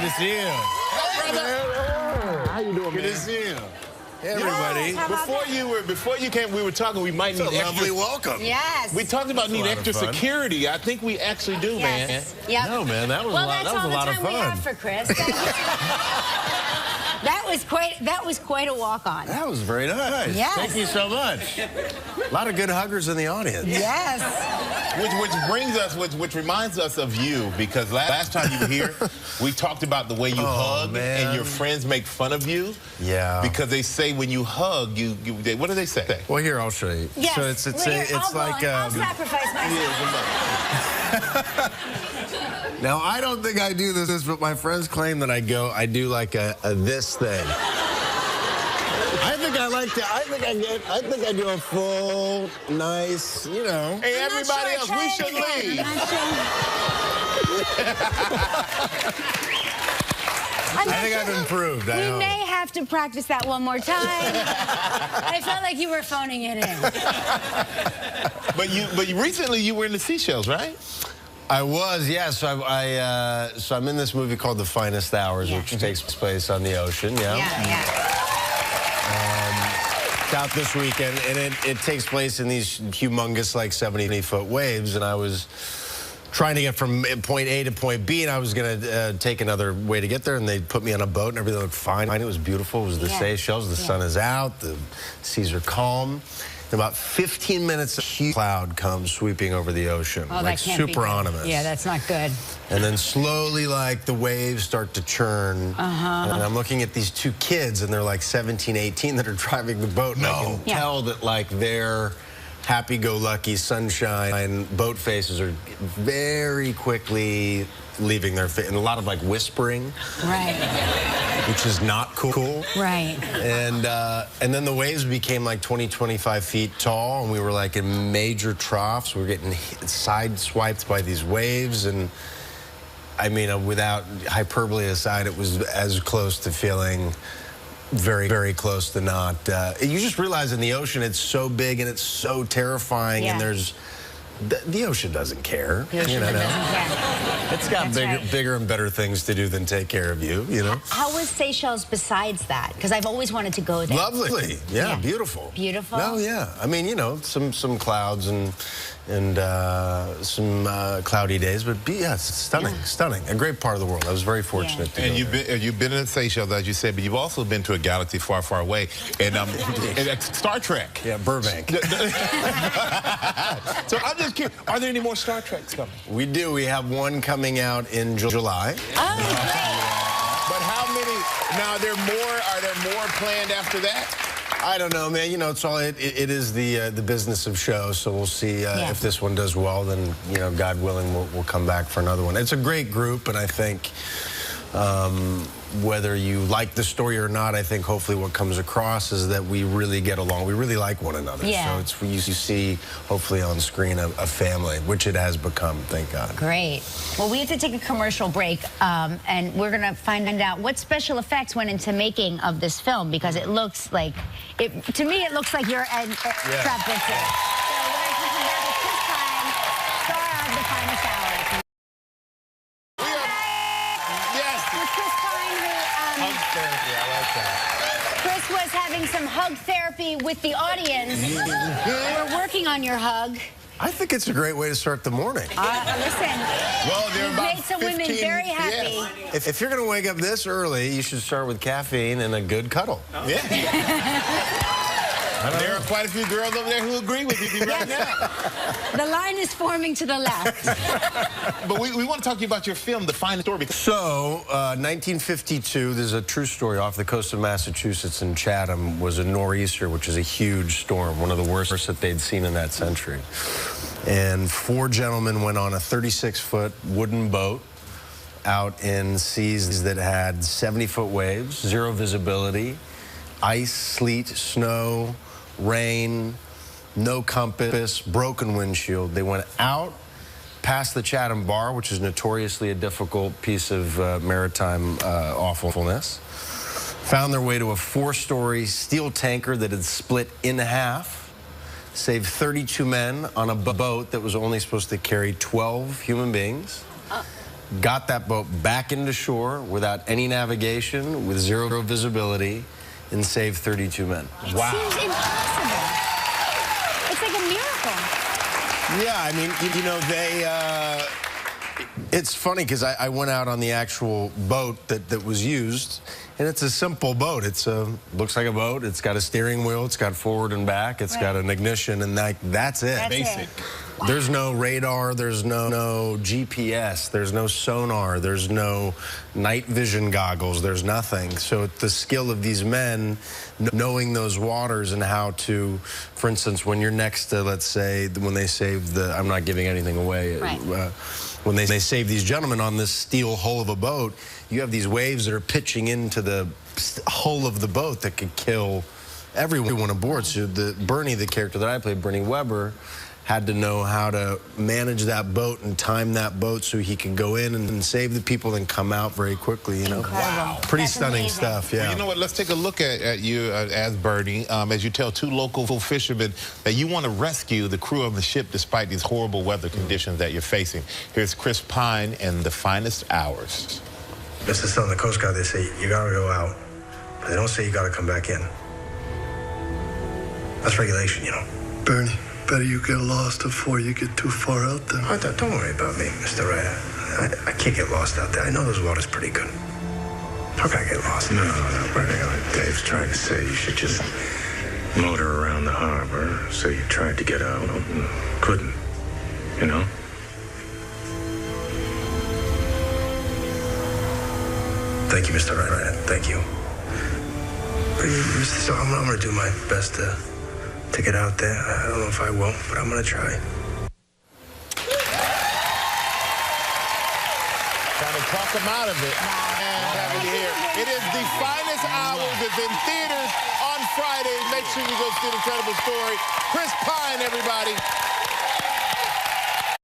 to see you. Hey, brother. How you doing, Good man? to see you. Hey, everybody. Before you came, we were talking. We might need It's a extra. lovely welcome. Yes. We talked about need That's a lot extra of fun. security. I think we actually do, man. Yes. Yep. No, man, that was Well, a lot. that's That was all a the lot of time we fun. have for Chris. That was quite a walk-on. That was very nice. Yes. Thank you so much. A lot of good huggers in the audience. Yes. Which reminds us of you, because last time you were here, we talked about the way you hug, man. and your friends make fun of you. Yeah. Because they say when you hug, what do they say? Well, here, I'll show you. Yes. So it's like I'll sacrifice myself. Now, I don't think I do this, but my friends claim that I do like a this thing. I think I do a full, nice, you know. Hey, everybody else, we should leave. I think I've improved. We may have to practice that one more time. I felt like you were phoning it in. But recently you were in the Seashells, right? I was, yes. Yeah, so I'm in this movie called The Finest Hours, which takes place on the ocean. Yeah. It's out this weekend, and it takes place in these humongous, like 70-foot waves, and I was trying to get from point A to point B, and I was going to take another way to get there, and they put me on a boat, and everything looked fine. It was beautiful. It was the Seychelles. The sun is out. The seas are calm. In about 15 minutes, a huge cloud comes sweeping over the ocean, Oh, like that can't be super good. ominous. Yeah, that's not good. And then slowly, like, the waves start to churn. And I'm looking at these two kids, and they're like 17, 18 that are driving the boat. And I can tell that, like, their happy-go-lucky sunshine boat faces are very quickly leaving their face. And a lot of, like, whispering. Right. Which is not cool. Right. And then the waves became like 20, 25 feet tall, and we were like in major troughs. We were getting side-swiped by these waves, and I mean, without hyperbole aside, it was as close to feeling very, very close to not. You just realize in the ocean it's so big and it's so terrifying, and there's the ocean doesn't care. The ocean doesn't care. It's got bigger and better things to do than take care of you, you know? How was Seychelles besides that? Because I've always wanted to go there. Lovely. Yeah, beautiful. Beautiful? Oh, yeah. I mean, you know, some clouds and some cloudy days, but yeah, it's stunning. A great part of the world. I was very fortunate to go there. You've been in the Seychelles, as you said, but you've also been to a galaxy far, far away. And Star Trek. Yeah, Burbank. So I'm just curious, are there any more Star Treks coming? We do. We have one coming out in July. Oh, great. But how many? Now, are there more planned after that? I don't know, man. You know, it is the business of shows, so we'll see if this one does well. Then, you know, God willing, we'll come back for another one. It's a great group, and I think whether you like the story or not, I think hopefully what comes across is that we really get along. We really like one another. Yeah. So you see, hopefully on screen, a family, which it has become, thank God. Great. Well, we have to take a commercial break, and we're going to find out what special effects went into making of this film, because it looks like, to me, it looks like you're Travis Bickler. So we're going to come back with Chris Pine, star of The Finest Hours. With Chris Pine, Hug therapy, I like that. Chris was having some hug therapy with the audience. We're working on your hug. I think it's a great way to start the morning. Listen, well, you've made some women very happy. If you're going to wake up this early, you should start with caffeine and a good cuddle. Yeah. There are quite a few girls over there who agree with you right now. The line is forming to the left. But we want to talk to you about your film, The Finest Story. So, 1952, there's a true story off the coast of Massachusetts in Chatham, was a nor'easter, which is a huge storm, one of the worst that they'd seen in that century. And 4 gentlemen went on a 36-foot wooden boat out in seas that had 70-foot waves, 0 visibility, ice, sleet, snow, rain, no compass, broken windshield. They went out past the Chatham Bar, which is notoriously a difficult piece of maritime awfulness. Found their way to a 4-story steel tanker that had split in half. Saved 32 men on a boat that was only supposed to carry 12 human beings. got that boat back into shore without any navigation, with zero visibility, and saved 32 men. Wow. It seems impossible. It's like a miracle. Yeah, I mean, you know, it's funny because I went out on the actual boat that was used, and it's a simple boat. Looks like a boat. It's got a steering wheel. It's got forward and back. It's got an ignition, and that's it. That's basic. It. Wow. There's no radar. There's no GPS. There's no sonar. There's no night vision goggles. There's nothing. So the skill of these men, knowing those waters and how to, for instance, when you're next to, let's say, when they saved I'm not giving anything away. Right. When they save these gentlemen on this steel hull of a boat, you have these waves that are pitching into the hull of the boat that could kill everyone aboard. So Bernie, the character that I played, Bernie Weber, had to know how to manage that boat and time that boat so he could go in and save the people and come out very quickly, you know. Wow. Pretty That's stunning amazing. stuff, yeah. Well, you know what? Let's take a look at you as Bernie, as you tell two local fishermen that you want to rescue the crew of the ship despite these horrible weather conditions that you're facing. Here's Chris Pine in The Finest Hours. Mr. Son, the Coast Guard, they say you gotta go out, but they don't say you gotta come back in. That's regulation, you know. Bernie, better you get lost before you get too far out there. Oh, don't worry about me, Mr. Ryder. I can't get lost out there. I know those waters pretty good. How can I get lost? No, Bernie, like Dave's trying to say, you should just motor around the harbor. So you tried to get out and couldn't, you know? Thank you, Mr. Ryder. Thank you. But, Mr. So I'm gonna do my best to get out there. I don't know if I will, but I'm gonna try. Trying to talk them out of it. And having you here. It is The Finest Hours. It's in theaters on Friday. Make sure you go see The Incredible Story. Chris Pine, everybody.